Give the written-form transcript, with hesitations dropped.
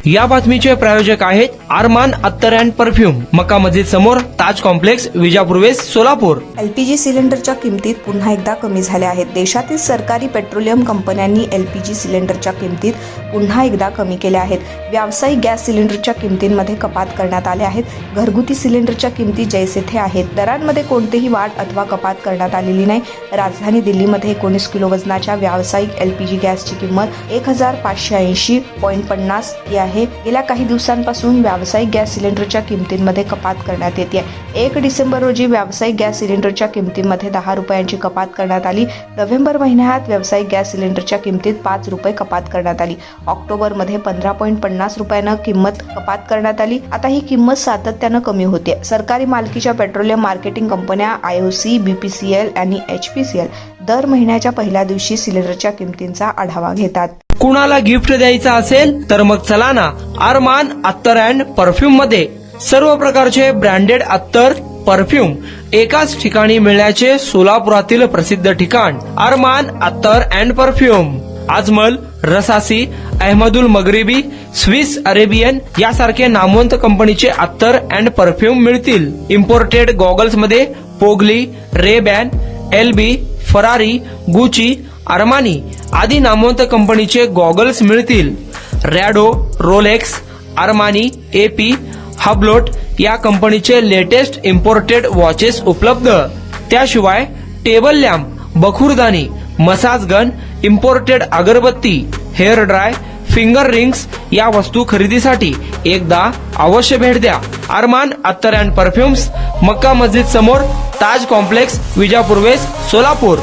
या बातमीचे प्रायोजक आहेत अरमान अत्तर अँड परफ्यूम, मक्का मस्जिद समोर, Taj complex, Vijapur west, Solapur. LPG सिलेंडरच्या किमतीत पुन्हा एकदा कमी झाल्या आहेत. देशातील सरकारी पेट्रोलियम कंपन्यांनी एलपीजी सिलेंडरच्या किमतीत पुन्हा एकदा कमी केल्या आहेत. व्यावसायिक गॅस सिलेंडरच्या किमतींमध्ये कपात करण्यात आल्या आहेत. घरगुती सिलेंडरच्या किमती जैसे थे आहेत. दरांमध्ये कोणतीही वाढ अथवा कपात करण्यात आलेली नाही. राजधानी दिल्लीमध्ये 19 किलो वजनाच्या व्यावसायिक एलपीजी गॅसची किंमत 1580.50 ही आहे. गेल्या काही दिवसांपासून व्यावसायिक गॅस सिलेंडरच्या किमतींमध्ये कपात करण्यात येते. 1 डिसेंबर रोजी व्यावसायिक गॅस सिलेंडरच्या किमतीमध्ये 10 रुपयांची कपात करण्यात आली. नोव्हेंबर महिन्यात व्यावसायिक गॅस सिलेंडरच्या किमतीत 5 रुपये कपात करण्यात आली. ऑक्टोबरमध्ये 15.50 रुपयानं किंमत कपात करण्यात आली. आता ही किंमत सातत्यानं कमी होते. सरकारी मालकीच्या पेट्रोलियम मार्केटिंग कंपन्या आयओसी, बीपीसीएल आणि एचपीसीएल दर महिन्याच्या पहिल्या दिवशी सिलेंडरच्या किमतींचा आढावा घेतात. कुणाला गिफ्ट द्यायचं असेल तर मग चला ना अरमान अत्तर अँड परफ्यूम मध्ये. सर्व प्रकारचे ब्रँडेड अत्तर, परफ्यूम एकाच ठिकाणी मिळण्याचे सोलापुरातील प्रसिद्ध ठिकाण Armaan Attar and perfume. Ajmal, Rasasi, Ahmed Al Maghribi, Swiss Arabian यासारखे नामवंत कंपनीचे अत्तर अँड परफ्यूम मिळतील. इम्पोर्टेड गॉगल्स मध्ये पोगली, Rayban, LB, Ferrari, Gucci, Armani आदी नामवंत कंपनीचे गॉगल्स मिळतील. Rado, Rolex, Armani, AP, Hublot या कंपनीचे लेटेस्ट इम्पोर्टेड वॉचेस उपलब्ध. त्याशिवाय टेबल लॅम्प, बखुरदानी, मसाज गन, इम्पोर्टेड अगरबत्ती, हेअर ड्राय, फिंगर रिंग्स या वस्तू खरेदीसाठी एकदा अवश्य भेट द्या. अरमान अत्तर अँड परफ्यूम्स, मक्का मस्जिद समोर, ताज कॉम्प्लेक्स, विजापूर वेस्ट, सोलापूर.